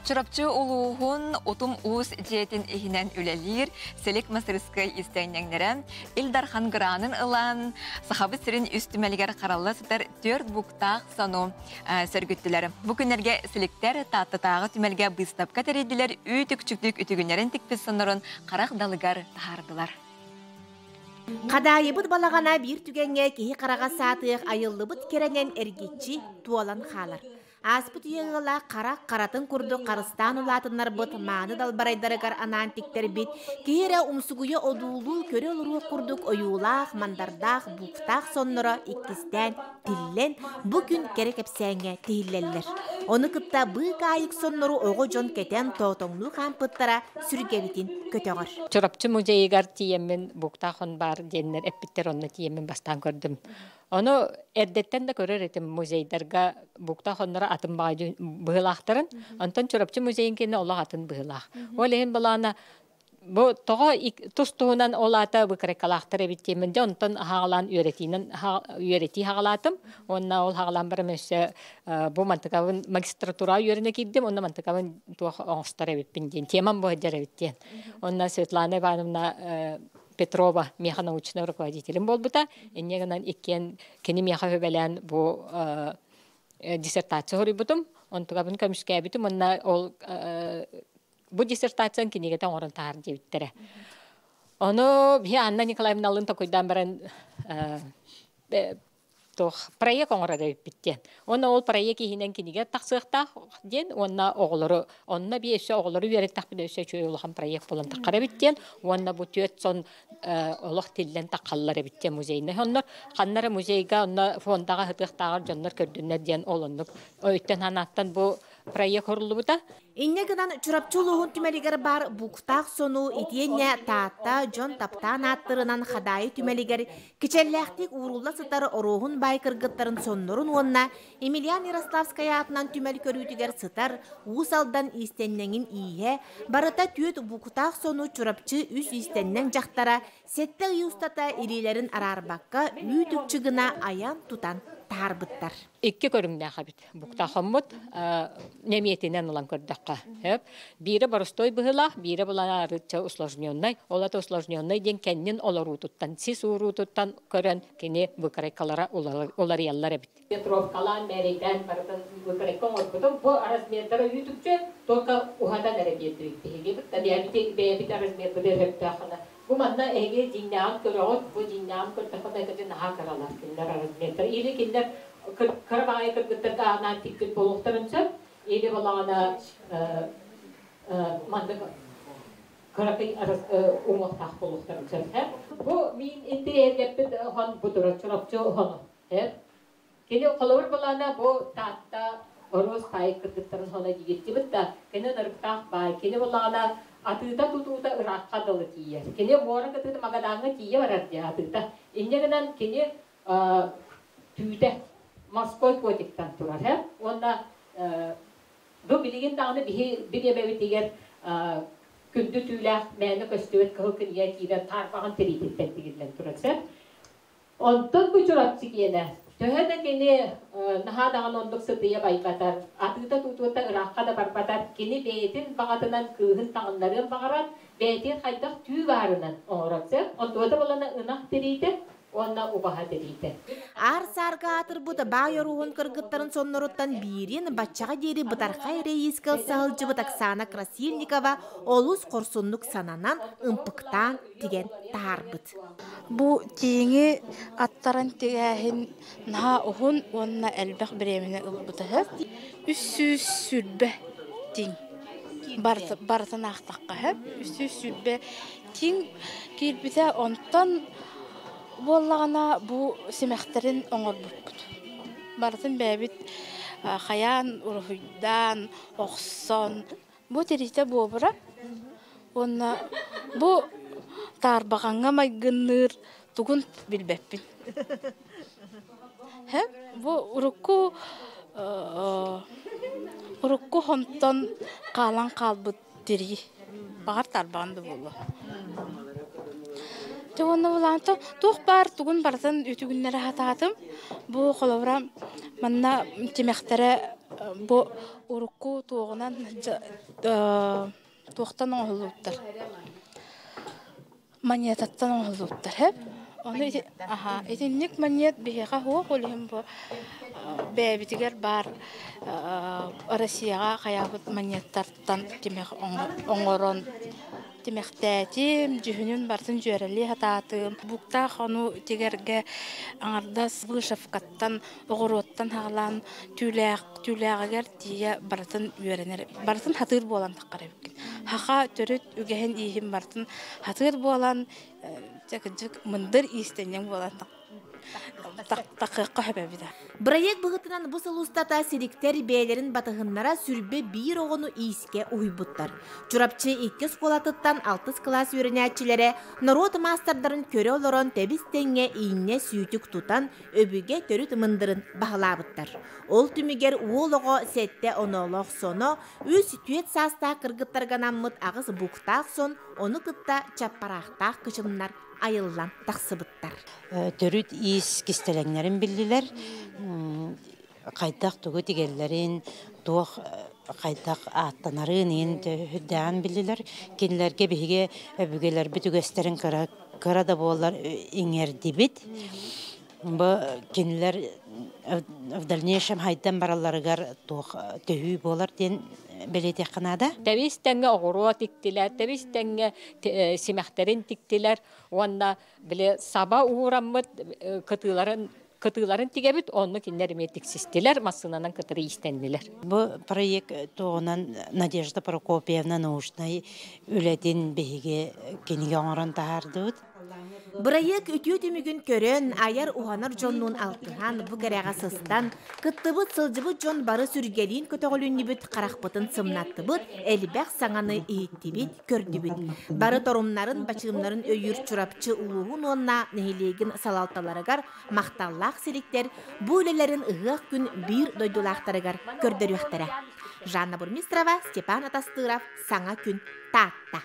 Чырапчы улуғын отум уыз жетин ихинен үлелер, селек масырыскай истәйнеңнерен, Илдархан Гранын ылан, сахабы сирин үстімелгер қаралы сытар 4 буктақ сану сөргіттілер. Бұ күнерге селектер таттытағы түмелге быстап катереділер, үйтік-чүктік үтігінерін тікпіз сонырын қарақ далыгар тағардылар. Қадайыбыт балағана бір түгенге кейі қараға сатық айыллыбыт керенен әргетчі туалан қалар. Аспыт еғыла қарақ қаратын күрді қарыстан ұлатынлар бұт маны далбарайдарығар анантиктер бет, кейірі ұмсығыйы одулу көрі ұлыру күрдік ойулақ, мандардақ, бұқтақ сонныра иккістен, тиллен бүгін керек әпсәңе тейілелер. Оны күтті бұқ айық сонныру оғы жон кетен тоғтоңлу қампыттара сүргебітін көтеғыр. Чорапчы музейгар тиеммен бұқтақын бар денлер әппіттер онны тиеммен бастан көрдім. Onu erdetten de görür etim muzeyderga bukta honlara atın bağcı bığılaqtırın. Ondan çorapçı muzeyin kene ola atın bığılaq. O lehin balana bu toğa tustuğundan olata bıkırı kalaqtırı bittiğiminde ondan hağalan üyereti hağalatım. Onna ol hağalan bir mesela bu mantıkavın magistratura üyerine gittim. Onna mantıkavın tuğa oğustara bittiğin. Temam bu hıcara bittiğin. Onna Svetlana Ivanovna Петрова механаучный руководителем был бута, и негнан иккен кени меха хөбелен бу диссертация хори бутум, он тугабын көмүскә битум, онна ол бу диссертациян кинигетен орын таар дебиттере. Оны би Анна Николаевна алын такойдан баран проект оңора да биттен. Оны ол проект ихинен киниге тақсыqta ден, онна оғлары, онна би эше оғлары берет тақпыда эше чөй олған проект болан таққара биттен, онна бу төт сон олық тиллен таққаллары биттен музейіне. Онна қаннары музейга, онна фондаға хытықтағар жонлар көрдінер ден олынып. Өйттен ханаттан бу проект орылы бұта. Иннегінен чурапчулуғын түмелігер бар бұқтақ сону итиенне таатта жон таптан аттырынан қадайы түмелігер кичелләқтік урулла сытары оруғын бай кыргыттарын соннорун онна Емельян Ярославская атынан түмел көрүтігер сытар уысалдан истеннеңін ие барыта түйет бұқтақ сону чурапчы үс истеннен жақтара сетті ұйыстата илилерін арарбаққа үйтік чыгына аян тутан тарбыттар. Икки көрүңдә хабит. Букта хаммут неметинен улан көрдәккә. Бире барыстой быһыла, бире булана рыча усложненный, олата усложненный ден кеннен олару туттан, сис уру туттан көрән кене выкрайкалара олар яллар бит. Петровкалан меридән бардан выкрайкон отпотом бу размерлары ютүкче только ухадан әрәбиет бит. Табиәт бит размер бит тахана. Bu manna ege dinyan körüğüt, bu dinyan körtüğüne gidin ha karalar kinler arazmetler. İli kinler karabağaya kırgıttır dağından tikkit boluqtarınca, ili balağına mandık karakay araz umuqtaq boluqtarınca. Bu min indi ergepit han budura çorapçı hanu. Kini qalawır balağına bu taatta oruz payı kırgıttırın hana giyetti bitta. Kini narıqtaq bay, kini balağına Atıda tutuda ırakka dalı kiye. Kene moran katıda magadanga kiye varar diye atıda. İnneğinden kene tüyde Moskova koyduktan turar he. Onda bu bilgin dağını bir ebevi diğer kündü tüyler meni köstüvet kahıkın yer kiye tarpağın teriyitten diğerlen turar. Ondan bu çorapçı kiyene. Töhede kene naha dağın onduk sıtıya baykatar. Atıda tutuda ırakka da barbatar. Kene beytin bağıtınan kığın tağınların bağıran. Beytin haydak tüy varınan oğratsa. Onda da bulana ınak teriydi. Onda ubaha teriydi. Ar sarga atır buda bağyoruğun kırgıtların sonlarından birin batçağa deri butarkay reyiskal sağılcı budak Oksana Krasilnikova oluz korsunluk sananan ımpıktan digen tarbıt. Bu tiğini attaran tiğahin naha ohun onna elbaq biremine ılbıtı. Üssüz sülbe tiğ. Barıtan ağtaqqa hep. Üssüz sülbe tiğ kilbite ondan Bollağına bu semekterin oңor buput. Barıtın bebit xayan, uruhuydan, oqson. Bu terite bu bura. Onna bu tarbağanga maygınır tugun bilbepin. Hep bu urukku honton qalan qalbıt teri. Bağır tarbağandı bulu. Çoğunluğu bulantı, tuğ bar tuğun barıtın ütügünleri hatatım. Bu kolabram manna temektere бу урукку туогунан туохтан оңолуттар. Монетаттан оңолуттар, хеп? Оны этинник монет бихега хуо колим бу бэбитигер бар Россияга каябыт монеттартан тимек оңорон тимектетим жүһүнүн бартын жөрели хатаатым букта хону тигерге аңардас бышавкаттан огороттан хагалан түлээгер тие бартын үйренер бартын хатыр болан таккарабык хаха төрөт үгehen ийим бартын хатыр болан жакыжык мындыр истенен болан таккакка хөбөбүдө. Проект быгытынан бу сылустата сириктер бээлерин батыгыннара сүрбе бир огону ийиске уйбуттар. Журапчы 2 сколатыттан 6 класс үйрөнәчиләре народ мастардарын көрө олорон тебис теңге ийне сүйүтүк тутан өбүгө төрүт мындырын баһалабыттар. Ол түмүгер уолого сетте онолох соно үс түет саста кыргыттарганаммыт агыс буктаак сон ону кытта чаппарактаак кычымнар айыллан тақсыбыттар. Төрүт ис кистелеңнерин билдилер. Кайдак тугу тигеллерин, туох кайдак аттанарын ин хүддән билдилер. Кинлерге биге бүгелер бүтүгестерин кара да болар иңердибит. Бу кинлер в дальнейшем хайдан бараларыгар туох төһүй болар ден белете канада. Табис тәңге огоро тиктилер, табис тәңге симәхтерин тиктилер. Онда биле саба ураммыт кытыларын тигебит, онны кинлер метиксистилер, массынанан кытыры истеннилер. Бу проект тоонан Надежда Прокопьевна научный үлетин беге кениге оңорон тахардыбыт. Проект үтүү түмүгүн көрөн аяр уханар жоннун алтыхан бу керега сыстан кыттыбыт сылжыбыт жон бары сүргелин көтөгөлүнүбүт каракпытын сымнаттыбыт элбек саңаны ийиттибит көрдүбүт. Бары торумнарын бачыымнарын өйүр чурапчы улугун онна нехилегин салалталарыгар макталлак сириктер бу үлелерин ыгыак күн бир дойдулактарыгар көрдөрүөхтөрө. Жанна Бурмистрова, Степан Атастыров, Саңа күн, Таатта.